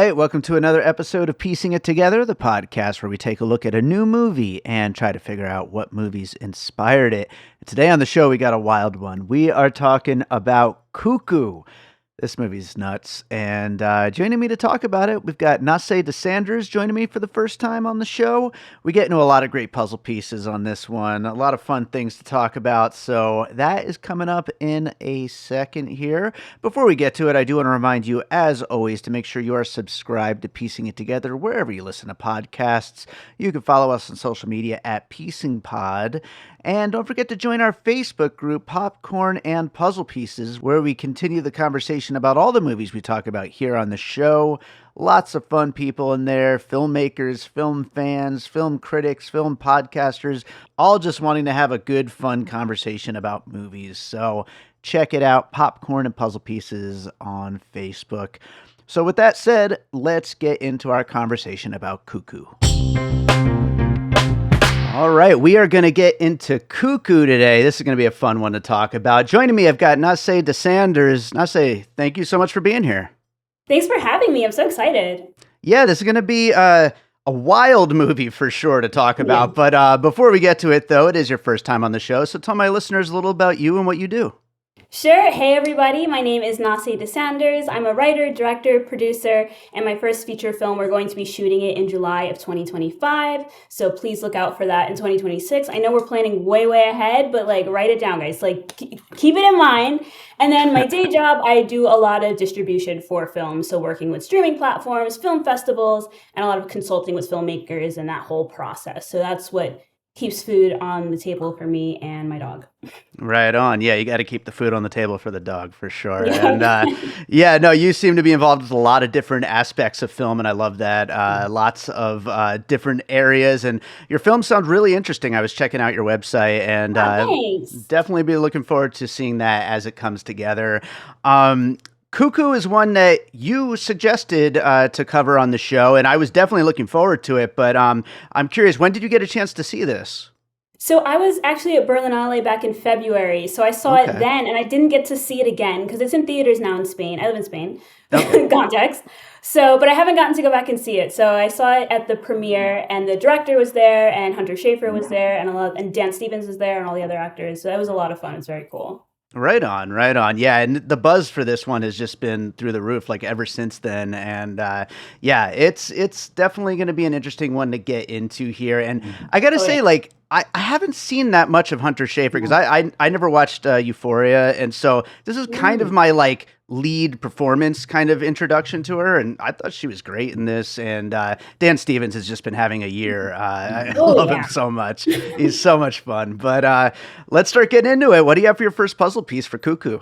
right, welcome to another episode of Piecing It Together, the podcast where we take a look at a new movie and try to figure out what movies inspired it. And today on the show, we got a wild one. We are talking about Cuckoo. This movie's nuts. And joining me to talk about it, we've got Nace DeSanders joining me for the first time on the show. We get into a lot of great puzzle pieces on this one, a lot of fun things to talk about. So that is coming up in a second here. Before we get to it, I do want to remind you, as always, to make sure you are subscribed to Piecing It Together wherever you listen to podcasts. You can follow us on social media at PiecingPod. And don't forget to join our Facebook group, Popcorn and Puzzle Pieces, where we continue the conversation about all the movies we talk about here on the show. Lots of fun people in there, filmmakers, film fans, film critics, film podcasters, all just wanting to have a good, fun conversation about movies. So check it out, Popcorn and Puzzle Pieces on Facebook. So with that said, let's get into our conversation about Cuckoo. All right, we are going to get into Cuckoo today. This is going to be a fun one to talk about. Joining me, I've got Nace DeSanders. Nace, thank you so much for being here. Thanks for having me. I'm so excited. Yeah, this is going to be a wild movie for sure to talk about. Yeah. But before we get to it, though, it is your first time on the show. So tell my listeners a little about you and what you do. Sure. Hey, everybody. My name is Nace DeSanders. I'm a writer, director, producer, and my first feature film, we're going to be shooting it in July of 2025. So please look out for that in 2026. I know we're planning way ahead, but write it down, guys. Keep it in mind. And then my day job, I do a lot of distribution for films. So working with streaming platforms, film festivals, and a lot of consulting with filmmakers and that whole process. So that's what keeps food on the table for me and my dog. Right on. Yeah, you got to keep the food on the table for the dog for sure. And you seem to be involved with a lot of different aspects of film, and I love that. Lots of different areas, and your films sound really interesting. I was checking out your website, and definitely be looking forward to seeing that as it comes together. Cuckoo is one that you suggested to cover on the show, and I was definitely looking forward to it, but I'm curious, when did you get a chance to see this? So I was actually at Berlinale back in February, so I saw it then, and I didn't get to see it again, because it's in theaters now in Spain. I live in Spain, context. So, but I haven't gotten to go back and see it. So I saw it at the premiere, and the director was there, and Hunter Schafer was there, and Dan Stevens was there, and all the other actors. So that was a lot of fun. It's very cool. Right on. Yeah, and the buzz for this one has just been through the roof, ever since then. And it's definitely going to be an interesting one to get into here. And I got to say, I haven't seen that much of Hunter Schafer because I never watched Euphoria, and so this is kind of my lead performance kind of introduction to her, and I thought she was great in this. And Dan Stevens has just been having a year. I love him so much. He's so much fun. But let's start getting into it. What do you have for your first puzzle piece for Cuckoo?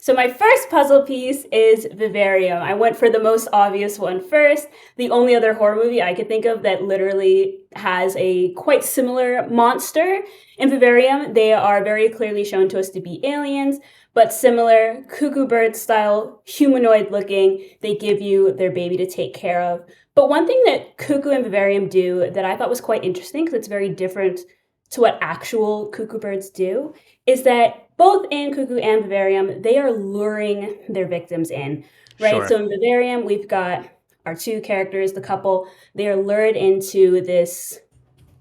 So my first puzzle piece is Vivarium. I went for the most obvious one first. The only other horror movie I could think of that literally has a quite similar monster. In Vivarium, they are very clearly shown to us to be aliens, but similar, cuckoo bird style, humanoid looking. They give you their baby to take care of. But one thing that Cuckoo and Vivarium do that I thought was quite interesting, because it's very different to what actual cuckoo birds do, is that both in Cuckoo and Vivarium, they are luring their victims in, right? Sure. So in Vivarium, we've got our two characters, the couple. They are lured into this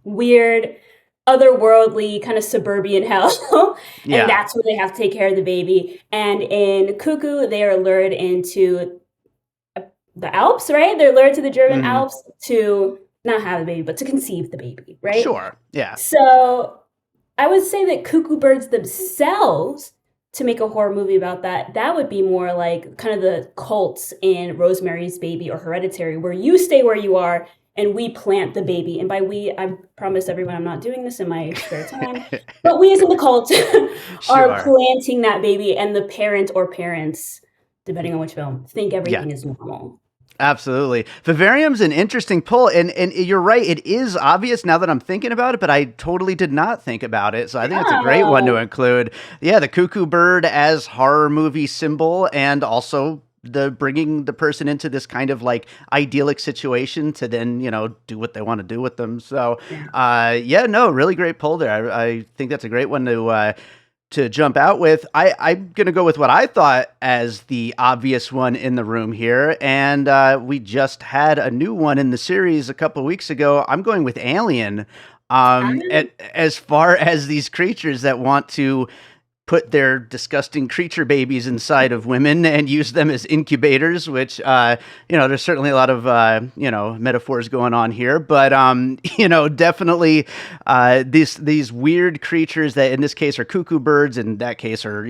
weird, otherworldly kind of suburban hell, and that's where they have to take care of the baby. And in Cuckoo, they are lured into the Alps, right? They're lured to the German Alps to not have the baby, but to conceive the baby, right? Sure, yeah. So I would say that cuckoo birds themselves, to make a horror movie about that would be more like kind of the cults in Rosemary's Baby or Hereditary, where you stay where you are and we plant the baby. And by we, I promise everyone I'm not doing this in my spare time, but we as in the cult are planting that baby, and the parent or parents, depending on which film, think everything is normal. Absolutely. Vivarium's an interesting pull, and you're right, it is obvious now that I'm thinking about it, but I totally did not think about it, so I think it's a great one to include. Yeah, the cuckoo bird as horror movie symbol, and also the bringing the person into this kind of idyllic situation to then, do what they want to do with them. So, really great pull there. I think that's a great one to to jump out with, I'm going to go with what I thought as the obvious one in the room here. And we just had a new one in the series a couple of weeks ago. I'm going with Alien. As far as these creatures that want to put their disgusting creature babies inside of women and use them as incubators, which, there's certainly a lot of, metaphors going on here, but, definitely, these weird creatures that in this case are cuckoo birds, in that case are,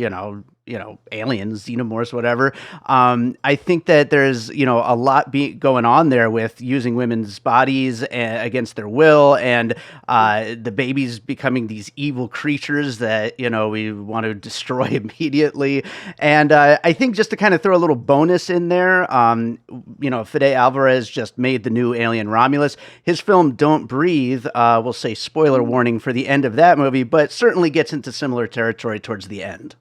aliens, xenomorphs, whatever. I think that there's, a lot going on there with using women's bodies against their will, and the babies becoming these evil creatures that, we want to destroy immediately. And I think just to kind of throw a little bonus in there, Fede Alvarez just made the new Alien Romulus. His film Don't Breathe, we'll say spoiler warning for the end of that movie, but certainly gets into similar territory towards the end.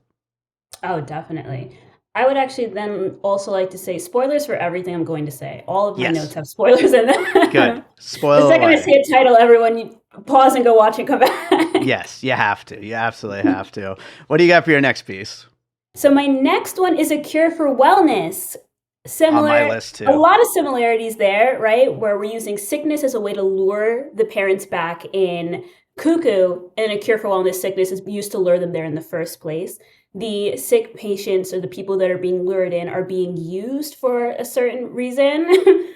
Oh, definitely. I would actually then also like to say spoilers for everything I'm going to say. All of my notes have spoilers in them. Good. Spoiler. The second I say a title, everyone, you pause and go watch and come back. Yes, you have to. You absolutely have to. What do you got for your next piece? So my next one is A Cure for Wellness. Similar, on my list too. A lot of similarities there, right? Where we're using sickness as a way to lure the parents back in Cuckoo, and A Cure for Wellness sickness is used to lure them there in the first place. The sick patients or the people that are being lured in are being used for a certain reason.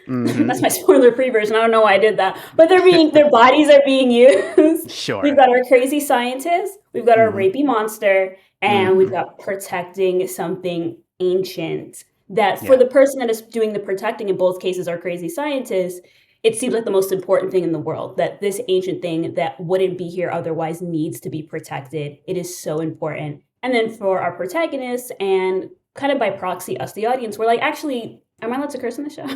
Mm-hmm. That's my spoiler-free version. I don't know why I did that. But their bodies are being used. Sure. We've got our crazy scientist, we've got our rapey monster, and we've got protecting something ancient. That for the person that is doing the protecting, in both cases are crazy scientists, it seems like the most important thing in the world, that this ancient thing that wouldn't be here otherwise needs to be protected. It is so important. And then for our protagonists and kind of by proxy, us, the audience, we're like, actually, am I allowed to curse in the show?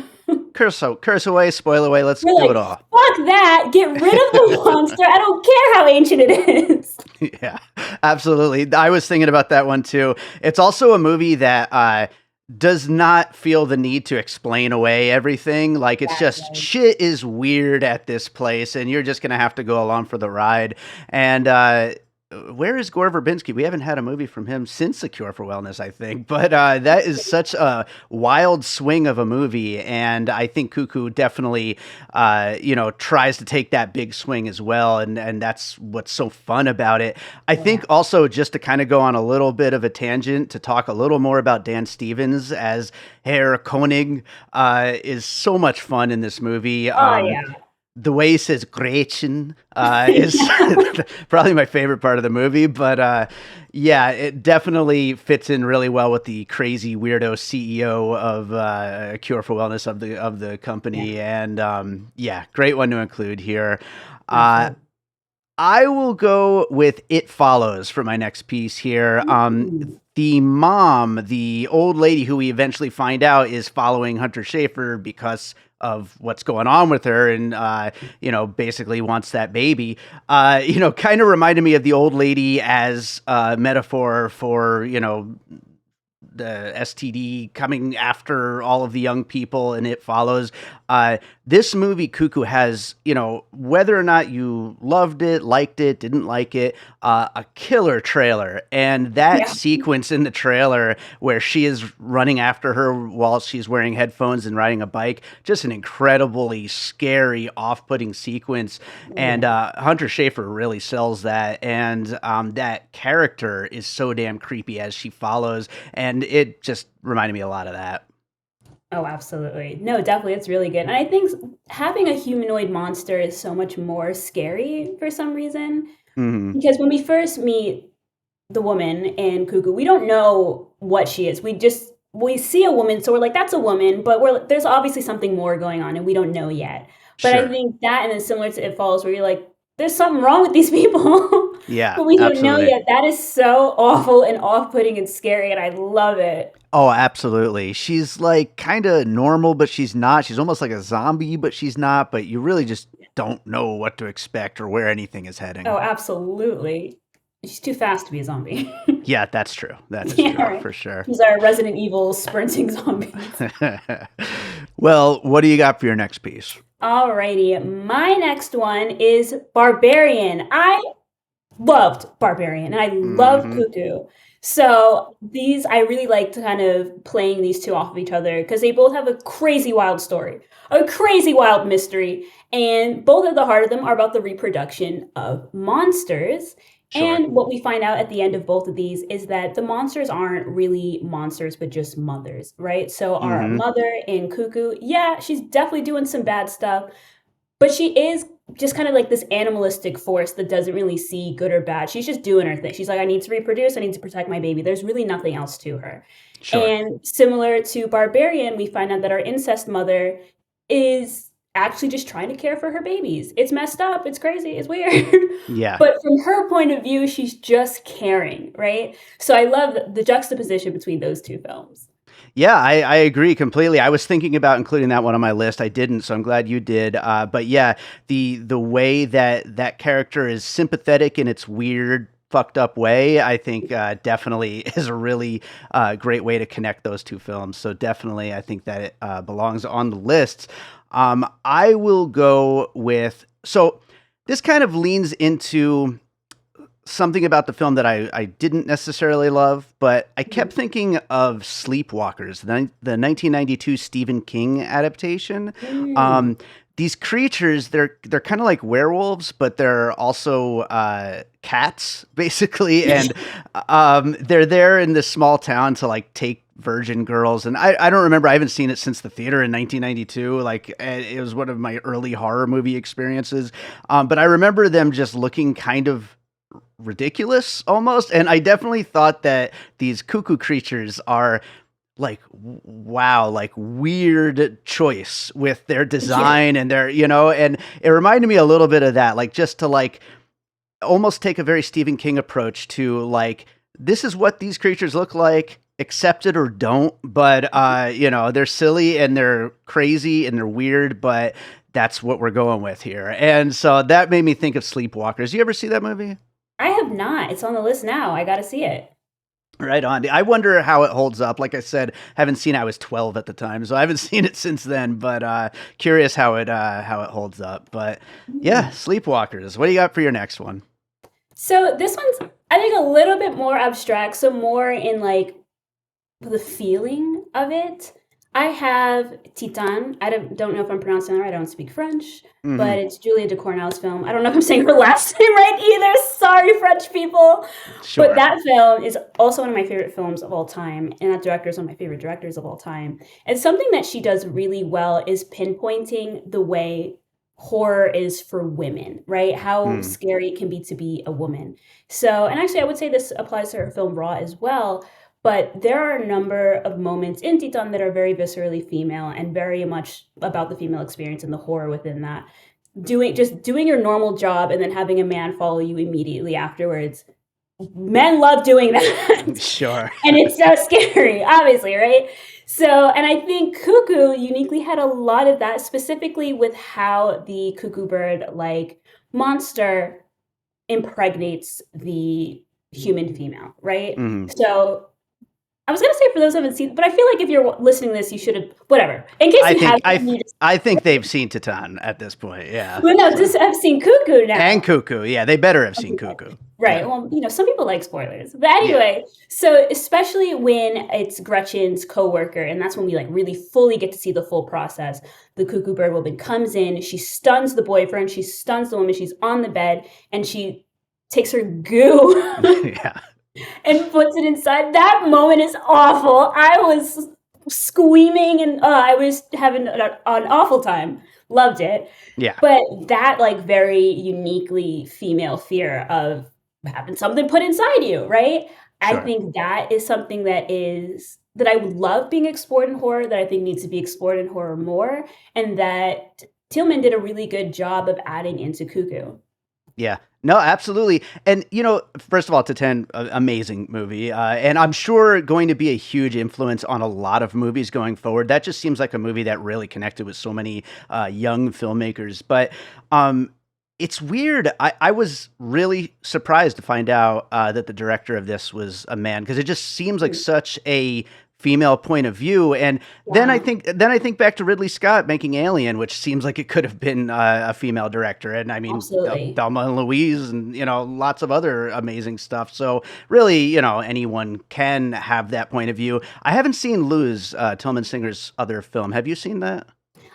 Curse away, spoil away, let's do it all. Fuck that, get rid of the monster. I don't care how ancient it is. Yeah, absolutely. I was thinking about that one too. It's also a movie that does not feel the need to explain away everything. Like, it's just shit is weird at this place, and you're just going to have to go along for the ride. And, where is Gore Verbinski? We haven't had a movie from him since A Cure for Wellness, I think. But that is such a wild swing of a movie, and I think Cuckoo definitely, tries to take that big swing as well, and that's what's so fun about it. I think also, just to kind of go on a little bit of a tangent, to talk a little more about Dan Stevens as Herr Koenig is so much fun in this movie. The way he says Gretchen is probably my favorite part of the movie. But it definitely fits in really well with the crazy weirdo CEO of Cure for Wellness of the company. And great one to include here. I will go with It Follows for my next piece here. The mom, the old lady who we eventually find out is following Hunter Schafer because of what's going on with her, and basically wants that baby, kind of reminded me of the old lady as a metaphor for the STD coming after all of the young people, and It Follows. This movie, Cuckoo, has, whether or not you loved it, liked it, didn't like it, a killer trailer. And that sequence in the trailer where she is running after her while she's wearing headphones and riding a bike, just an incredibly scary, off-putting sequence. And Hunter Schafer really sells that. And that character is so damn creepy as she follows. And it just reminded me a lot of that. Oh, absolutely. No, definitely. It's really good. And I think having a humanoid monster is so much more scary for some reason. Mm-hmm. Because when we first meet the woman in Cuckoo, we don't know what she is. We see a woman, so we're like, that's a woman, but there's obviously something more going on and we don't know yet. But I think that, and then similar to It Follows, where you're like, there's something wrong with these people. Yeah, but we don't know yet. That is so awful and off-putting and scary, and I love it. Oh, absolutely. She's like kind of normal, but she's not. She's almost like a zombie, but she's not. But you really just don't know what to expect or where anything is heading. Oh, absolutely. She's too fast to be a zombie. Yeah, that's true. That is true, for sure. She's our Resident Evil sprinting zombie. Well, what do you got for your next piece? Alrighty, my next one is Barbarian. I loved Barbarian and I love Hmm. Cuckoo. So these, I really like to kind of playing these two off of each other because they both have a crazy wild story, a crazy wild mystery, and both at the heart of them are about the reproduction of monsters. Sure. And what we find out at the end of both of these is that the monsters aren't really monsters, but just mothers, right? So our Hmm. mother in Cuckoo, yeah, she's definitely doing some bad stuff, but she is just kind of like this animalistic force that doesn't really see good or bad. She's just doing her thing. She's like, I need to reproduce, I need to protect my baby. There's really nothing else to her. Sure. And similar to Barbarian, we find out that our incest mother is actually just trying to care for her babies. It's messed up, it's crazy, it's weird. Yeah. But from her point of view, she's just caring, right? So I love the juxtaposition between those two films. Yeah, I agree completely. I was thinking about including that one on my list. I didn't, so I'm glad you did. But yeah, the way that that character is sympathetic in its weird, fucked up way, I think definitely is a really great way to connect those two films. So definitely, I think that it belongs on the list. I will go with so this kind of leans into something about the film that I didn't necessarily love, but I kept Mhm. thinking of Sleepwalkers, the 1992 Stephen King adaptation. Mm. Um, these creatures, they're kind of like werewolves, but they're also cats, basically, and they're there in this small town to like take virgin girls. And I don't remember. I haven't seen it since the theater in 1992. Like it was one of my early horror movie experiences. But I remember them just looking kind of ridiculous almost, and I definitely thought that these cuckoo creatures are like wow, like weird choice with their Yeah. design and their, and it reminded me a little bit of that, like just to like almost take a very Stephen King approach to like this is what these creatures look like, accept it or don't, but they're silly and they're crazy and they're weird, but that's what we're going with here. And so that made me think of Sleepwalkers. You ever see that movie? I have not. It's on the list now. I gotta see it. Right on. I wonder how it holds up. Like I said, haven't seen it. I was 12 at the time, so I haven't seen it since then. But curious how it holds up. But yeah, Mm. Sleepwalkers. What do you got for your next one? So this one's, I think, a little bit more abstract. So more in like the feeling of it. I have Titan. I don't know if I'm pronouncing it right. I don't speak French, Hmm. but it's Julia de Cornell's film. I don't know if I'm saying her last name right either. Sorry, French people. But Sure. that film is also one of my favorite films of all time, and that director is one of my favorite directors of all time. And something that she does really well is pinpointing the way horror is for women, right? How Mm. scary it can be to be a woman. So, and actually, I would say this applies to her film Raw as well, but there are a number of moments in Titan that are very viscerally female and very much about the female experience and the horror within that. Doing your normal job and then having a man follow you immediately afterwards. Men love doing that. Sure. And it's so scary, obviously, right? So, and I think Cuckoo uniquely had a lot of that, specifically with how the cuckoo bird like monster impregnates the human female, right? Hmm. So I was gonna say for those who haven't seen, but I feel like if you're listening to this, you should have whatever. In case I you think haven't, I you just I think they've seen Titan at this point. Yeah. well, no, So just have seen Cuckoo and now. Cuckoo. Yeah, they better have seen Okay. Cuckoo. Right. Yeah. Well, some people like spoilers. But Yeah. anyway, so especially when it's Gretchen's coworker, and that's when we like really fully get to see the full process. The cuckoo bird woman comes in, she stuns the boyfriend, she stuns the woman, she's on the bed, and she takes her goo Yeah. and puts it inside. That moment is awful. I was screaming and I was having an awful time. Loved it. Yeah. But that like very uniquely female fear of having something put inside you, right? I Sure. think that is something that I would love being explored in horror, that I think needs to be explored in horror more, and that Tilman did a really good job of adding into Cuckoo. Yeah. No, absolutely. And first of all, Titan, amazing movie, and I'm sure going to be a huge influence on a lot of movies going forward. That just seems like a movie that really connected with so many young filmmakers. But um, it's weird. I was really surprised to find out that the director of this was a man because it just seems like such a female point of view. And Yeah, then I think back to Ridley Scott making Alien, which seems like it could have been a female director. And I mean, absolutely. Thelma and Louise, and lots of other amazing stuff. So really, anyone can have that point of view. I haven't seen Luz, Tilman Singer's other film. Have you seen that?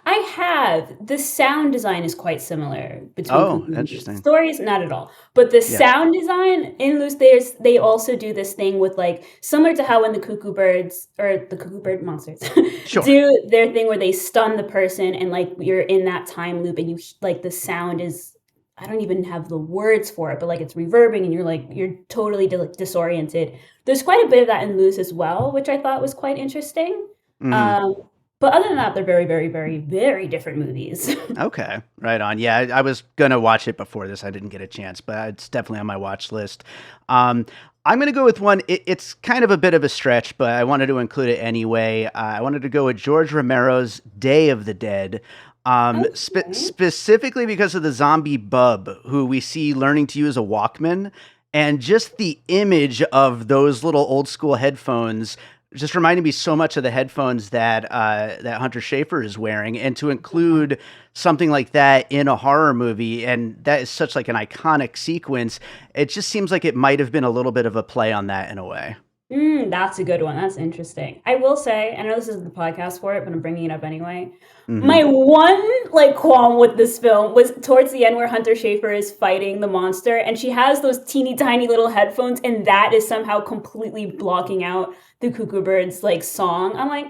I have. The sound design is quite similar between Oh, Cuckoo and Loose. interesting. Stories, not at all. But the Yeah, sound design in Loose, they also do this thing with like similar to how when the cuckoo birds or the cuckoo bird monsters sure. do their thing where they stun the person and like you're in that time loop and you like the sound is I don't even have the words for it, but like it's reverbing and you're totally disoriented. There's quite a bit of that in Loose as well, which I thought was quite interesting. Hmm. Um, but other than that, they're very, very, very, very different movies. Okay, right on. Yeah, I was gonna watch it before this. I didn't get a chance, but it's definitely on my watch list. Um, I'm gonna go with one. It's kind of a bit of a stretch, but I wanted to include it anyway. I wanted to go with George Romero's Day of the Dead. Okay. Specifically because of the zombie bub who we see learning to use a Walkman, and just the image of those little old school headphones just reminded me so much of the headphones that Hunter Schafer is wearing, and to include something like that in a horror movie, and that is such like an iconic sequence. It just seems like it might have been a little bit of a play on that in a way. That's a good one. That's interesting. I will say, I know this isn't the podcast for it, but I'm bringing it up anyway. Hmm. My one like qualm with this film was towards the end where Hunter Schafer is fighting the monster, and she has those teeny tiny little headphones, and that is somehow completely blocking out the Cuckoo Birds like song. I'm like,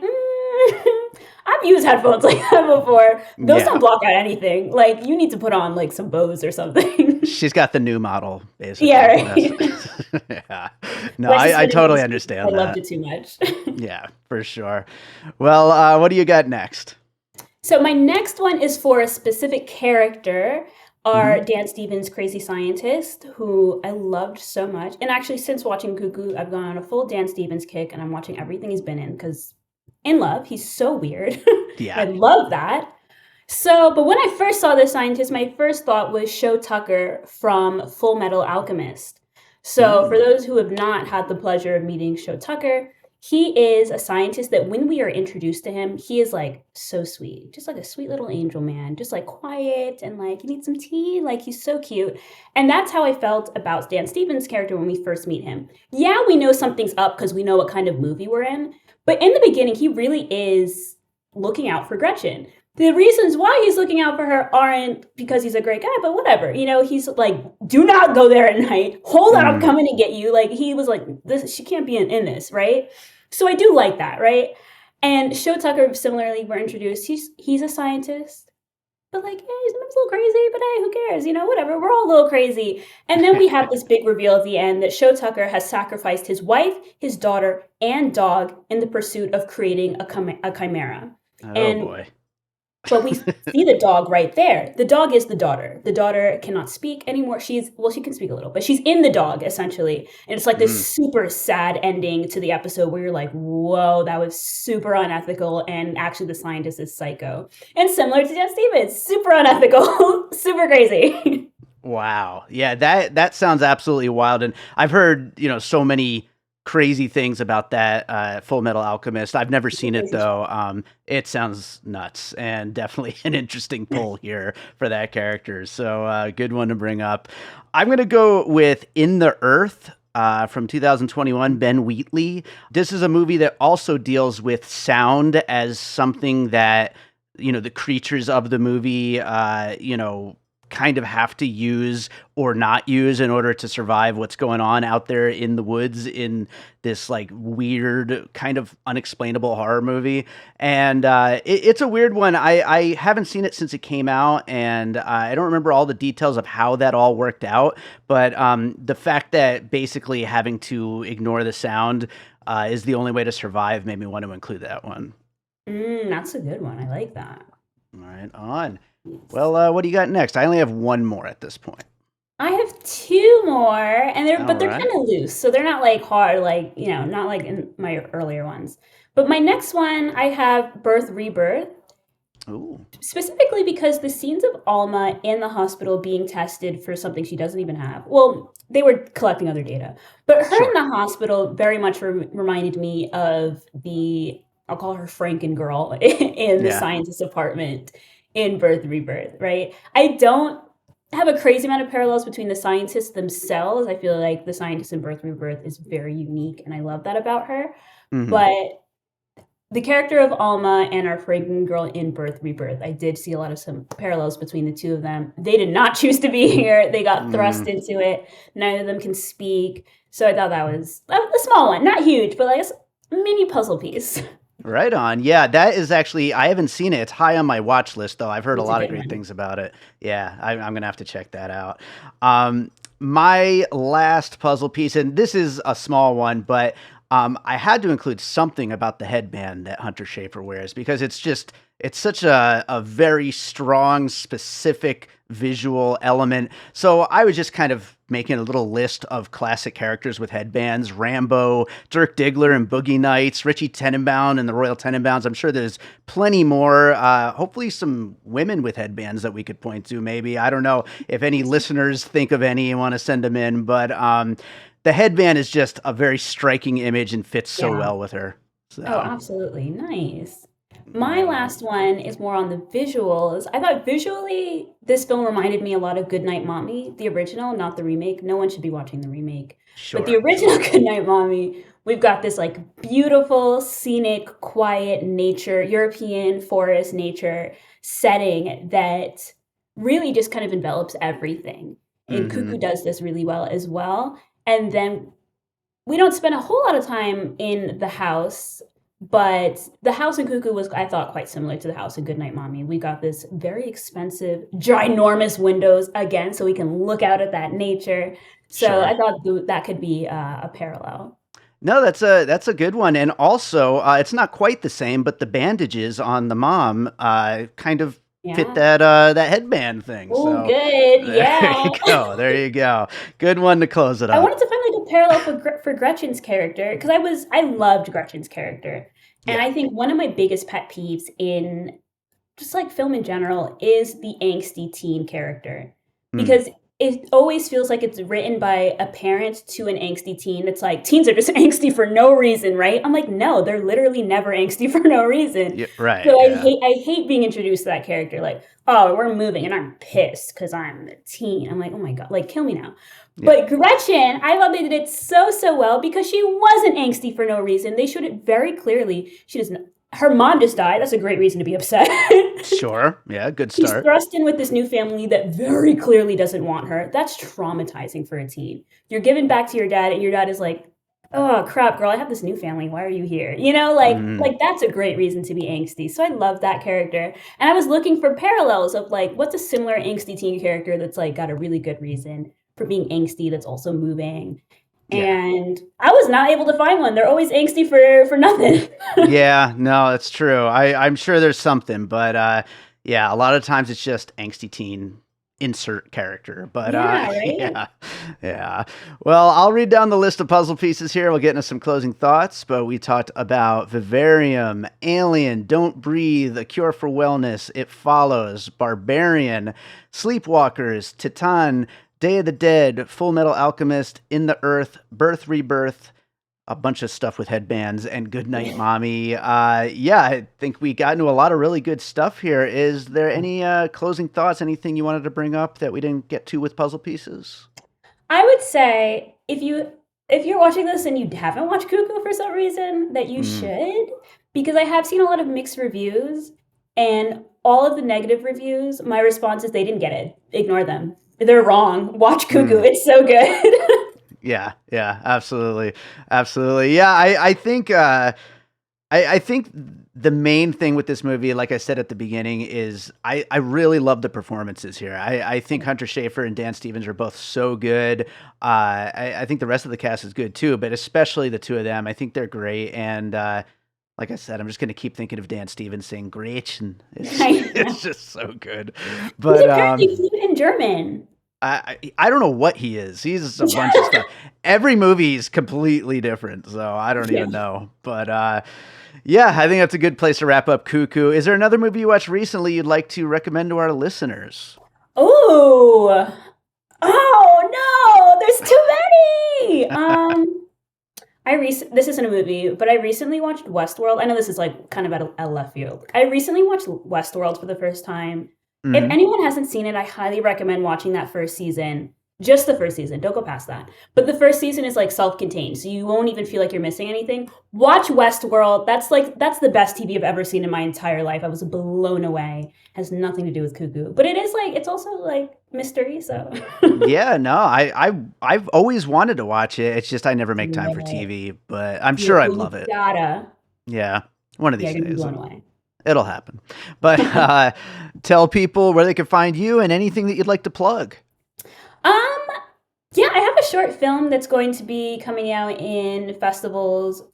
I've used headphones like that before. Those don't Yeah, block out anything. Like you need to put on like some Bose or something. she's got the new model Yeah, basically. That's, right. yeah. No, My I suspended totally disbelief. I understand loved that. it too much. Yeah, for sure. Well, what do you got next? So my next one is for a specific character, our Hmm. Dan Stevens crazy scientist, who I loved so much. And actually, since watching Cuckoo, I've gone on a full Dan Stevens kick, and I'm watching everything he's been in because in love, he's so weird, Yeah. and I love that. So, but when I first saw this scientist, my first thought was Sho Tucker from Full Metal Alchemist. So, for Mm. those who have not had the pleasure of meeting Sho Tucker, he is a scientist that when we are introduced to him, he is like so sweet, just like a sweet little angel man, just like quiet and like, you need some tea? Like, he's so cute. And that's how I felt about Dan Stevens' character when we first meet him. Yeah, we know something's up because we know what kind of movie we're in, but in the beginning, he really is looking out for Gretchen. The reasons why he's looking out for her aren't because he's a great guy, but whatever. You know, he's like, do not go there at night. Hold on, I'm Mm. coming to get you. Like he was like, this she can't be in this, right? So I do like that, right? And Sho Tucker, similarly, we're introduced. He's a scientist, but like, yeah, he's a little crazy, but hey, who cares? You know, whatever. We're all a little crazy. And then we have this big reveal at the end that Sho Tucker has sacrificed his wife, his daughter, and dog in the pursuit of creating a chimera. Oh And boy. but we see the dog right there. The dog is the daughter. The daughter cannot speak anymore. She can speak a little, but she's in the dog essentially. And it's like this Mm. super sad ending to the episode where you're like, whoa, that was super unethical. And actually, the scientist is psycho. And similar to Jeff Stevens, super unethical, super crazy. Wow. Yeah, that sounds absolutely wild. And I've heard, so many crazy things about that Full Metal Alchemist. I've never It's a seen it crazy show. though. It sounds nuts and definitely an interesting pull here for that character. So good one to bring up. I'm gonna go with In the Earth. From 2021, Ben Wheatley. This is a movie that also deals with sound as something that the creatures of the movie kind of have to use or not use in order to survive what's going on out there in the woods in this like weird kind of unexplainable horror movie. And it's a weird one. I haven't seen it since it came out, and I don't remember all the details of how that all worked out, but the fact that basically having to ignore the sound is the only way to survive made me want to include that one. That's a good one. I like that. All right, on. Yes. Well, what do you got next? I only have one more at this point. I have two more, and All they're right. kind of loose, so they're not like hard, like not like in my earlier ones. But my next one, I have Birth Rebirth. Ooh, Specifically because the scenes of Alma in the hospital being tested for something she doesn't even have. Well, they were collecting other data, but her in sure. the hospital very much reminded me of the, I'll call her Franken girl in the Yeah. scientist apartment in Birth Rebirth, right? I don't have a crazy amount of parallels between the scientists themselves. I feel like the scientist in Birth Rebirth is very unique, and I love that about her. Hmm. But the character of Alma and our Franken girl in Birth Rebirth, I did see a lot of some parallels between the two of them. They did not choose to be here. They got thrust Mm, into it. Neither of them can speak. So I thought that was a small one, not huge, but like a mini puzzle piece. right on. Yeah, that is actually, I haven't seen it. It's high on my watch list, though. I've heard a It's a lot of good great one. things about it. Yeah, I'm going to have to check that out. My last puzzle piece, and this is a small one, but I had to include something about the headband that Hunter Schafer wears because it's such a very strong, specific visual element. So I was just kind of making a little list of classic characters with headbands: Rambo, Dirk Diggler and Boogie Nights, Richie Tenenbaum and the Royal Tenenbaums. I'm sure there's plenty more. Hopefully, some women with headbands that we could point to. Maybe I don't know if any listeners think of any and want to send them in, but the headband is just a very striking image and fits so Yeah. well with her. Oh, So, absolutely. Nice. My last one is more on the visuals. I thought visually this film reminded me a lot of Goodnight Mommy, the original, not the remake. No one should be watching the remake. But the sure, original sure. Goodnight Mommy, we've got this like beautiful, scenic, quiet nature, European forest nature setting that really just kind of envelops everything. And Hmm. Cuckoo does this really well as well. And then we don't spend a whole lot of time in the house, but the house in Cuckoo was, I thought, quite similar to the house in Goodnight Mommy. We got this very expensive, ginormous windows again, so we can look out at that nature. So Sure. I thought that could be a parallel. No, that's a good one, and also it's not quite the same, but the bandages on the mom kind of fit Yeah. that headband thing. Oh, So good. there Yeah. you go, there you go. Good one to close it I up. wanted to find like a parallel for Gretchen's character because I loved Gretchen's character, and Yeah. I think one of my biggest pet peeves in just like film in general is the angsty teen character Mm. because it always feels like it's written by a parent to an angsty teen. It's like teens are just angsty for no reason, right? I'm like, no, they're literally never angsty for no reason. Yeah. Right. So Yeah. I hate being introduced to that character. Like, oh, we're moving and I'm pissed because I'm a teen. I'm like, oh my god, like kill me now. Yeah. But Gretchen, I love they did it so well because she wasn't angsty for no reason. They showed it very clearly. She doesn't. Her mom just died. That's a great reason to be upset. Sure. Yeah. Good She's start. thrust in with this new family that very clearly doesn't want her. That's traumatizing for a teen. You're given back to your dad, and your dad is like, "Oh crap, girl, I have this new family. Why are you here?" You know, Mm. like that's a great reason to be angsty. So I love that character, and I was looking for parallels of like what's a similar angsty teen character that's like got a really good reason for being angsty that's also moving. Yeah. And I was not able to find one. They're always angsty for nothing. Yeah, no, that's true. I'm sure there's something, but yeah, a lot of times it's just angsty teen insert character. But Yeah, right. yeah, yeah. Well, I'll read down the list of puzzle pieces here. We'll get into some closing thoughts. But we talked about Vivarium, Alien, Don't Breathe, A Cure for Wellness, It Follows, Barbarian, Sleepwalkers, Titan, Day of the Dead, Full Metal Alchemist, In the Earth, Birth Rebirth, a bunch of stuff with headbands, and Goodnight Mommy. Yeah, I think we got into a lot of really good stuff here. Is there any closing thoughts? Anything you wanted to bring up that we didn't get to with puzzle pieces? I would say if you're watching this and you haven't watched Cuckoo for some reason, that you Mm. should, because I have seen a lot of mixed reviews, and all of the negative reviews, my response is they didn't get it. Ignore them. They're wrong. Watch Cuckoo. Mm. It's so good. Yeah, yeah, absolutely, absolutely. Yeah, I think the main thing with this movie, like I said at the beginning, is I really love the performances here. I think Hunter Schafer and Dan Stevens are both so good. I think the rest of the cast is good too, but especially the two of them. I think they're great. And like I said, I'm just going to keep thinking of Dan Stevens saying "Gretchen." It's I know. it's just so good. He's But apparently fluent in German. I don't know what he is. He's a bunch of stuff. Every movie is completely different, so I don't even know. But yeah, I think that's a good place to wrap up Cuckoo. Is there another movie you watched recently you'd like to recommend to our listeners? Oh, no, there's too many. This isn't a movie, but I recently watched Westworld. I know this is like kind of at a left field. I recently watched Westworld for the first time. If anyone hasn't seen it, I highly recommend watching that first season. Just the first season. Don't go past that. But the first season is like self-contained, so you won't even feel like you're missing anything. Watch Westworld. That's the best TV I've ever seen in my entire life. I was blown away. Has nothing to do with Cuckoo, but it's also like mystery. So Yeah, no, I've always wanted to watch it. It's just I never make time for TV, but I'm sure I'd love it. Gotta. Yeah, one of these You're gonna be days. blown away. It'll happen. But tell people where they can find you and anything that you'd like to plug. Yeah, I have a short film that's going to be coming out in festivals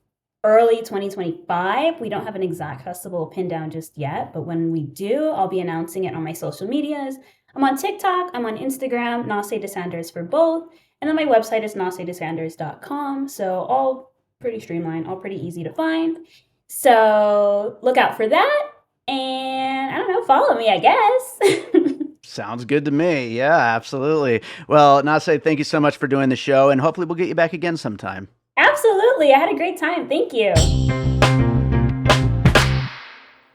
early 2025. We don't have an exact festival pinned down just yet, but when we do, I'll be announcing it on my social medias. I'm on TikTok, I'm on Instagram, Nace DeSanders for both, and then my website is nacedesanders.com. So all pretty streamlined, all pretty easy to find. So look out for that, and I don't know, follow me, I guess. Sounds good to me. Yeah, absolutely. Well, Nace, thank you so much for doing the show, and hopefully we'll get you back again sometime. Absolutely. I had a great time. Thank you.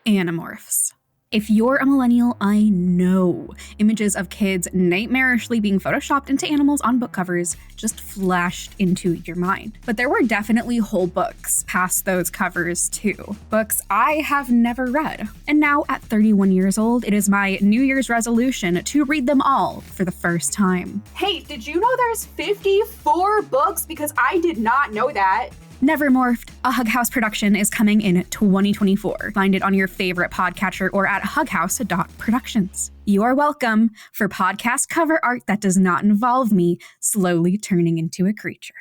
Animorphs. If you're a millennial, I know images of kids nightmarishly being photoshopped into animals on book covers just flashed into your mind. But there were definitely whole books past those covers too. Books I have never read. And now at 31 years old, it is my New Year's resolution to read them all for the first time. Hey, did you know there's 54 books? Because I did not know that. Nevermorphed, a Hug House production, is coming in 2024. Find it on your favorite podcatcher or at hughouse.productions. You are welcome for podcast cover art that does not involve me slowly turning into a creature.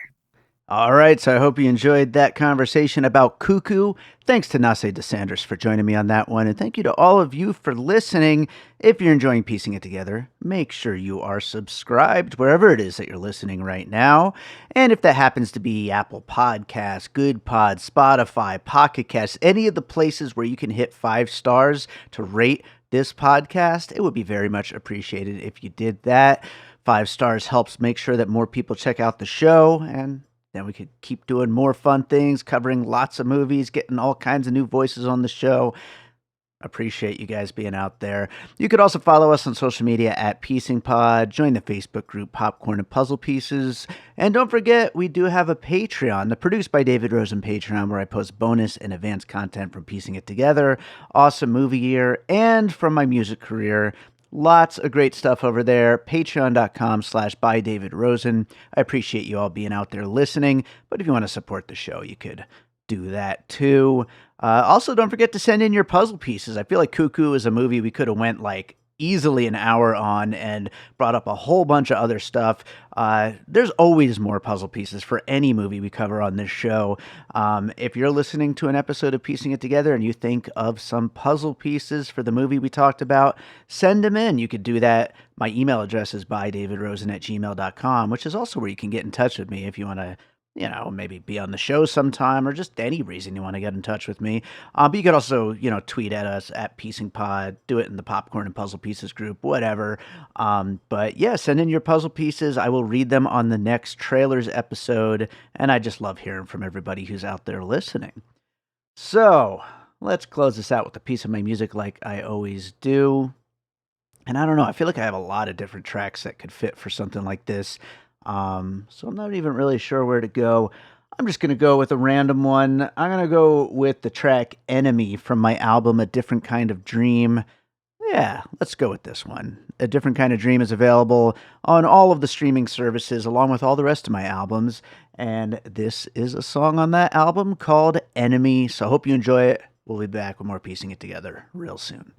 All right, so I hope you enjoyed that conversation about Cuckoo. Thanks to Nace DeSanders for joining me on that one, and thank you to all of you for listening. If you're enjoying piecing it together, make sure you are subscribed wherever it is that you're listening right now. And if that happens to be Apple Podcasts, Good Pod, Spotify, Pocket Casts, any of the places where you can hit 5 stars to rate this podcast, it would be very much appreciated if you did that. 5 stars helps make sure that more people check out the show, and then we could keep doing more fun things, covering lots of movies, getting all kinds of new voices on the show. Appreciate you guys being out there. You could also follow us on social media at Piecing Pod, join the Facebook group Popcorn and Puzzle Pieces, and don't forget, we do have a Patreon, the Produced by David Rosen Patreon, where I post bonus and advanced content from Piecing It Together, awesome movie year, and from my music career. Lots of great stuff over there. Patreon.com/bydavidrosen. I appreciate you all being out there listening, but if you want to support the show, you could do that too. Also, don't forget to send in your puzzle pieces. I feel like Cuckoo is a movie we could have went like easily an hour on and brought up a whole bunch of other stuff. There's always more puzzle pieces for any movie we cover on this show. If you're listening to an episode of Piecing It Together and you think of some puzzle pieces for the movie we talked about, send them in. You could do that. My email address is bydavidrosen@gmail.com, which is also where you can get in touch with me if you want to, maybe be on the show sometime or just any reason you want to get in touch with me. But you could also, tweet at us at Piecing Pod, do it in the Popcorn and Puzzle Pieces group, whatever. But yeah, send in your puzzle pieces. I will read them on the next trailers episode. And I just love hearing from everybody who's out there listening. So let's close this out with a piece of my music like I always do. And I don't know, I feel like I have a lot of different tracks that could fit for something like this. So I'm not even really sure where to go. I'm just going to go with a random one. I'm going to go with the track Enemy from my album A Different Kind of Dream. Yeah, let's go with this one. A Different Kind of Dream is available on all of the streaming services along with all the rest of my albums. And this is a song on that album called Enemy. So I hope you enjoy it. We'll be back with more Piecing It Together real soon.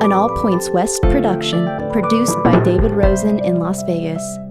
An All Points West production, produced by David Rosen in Las Vegas.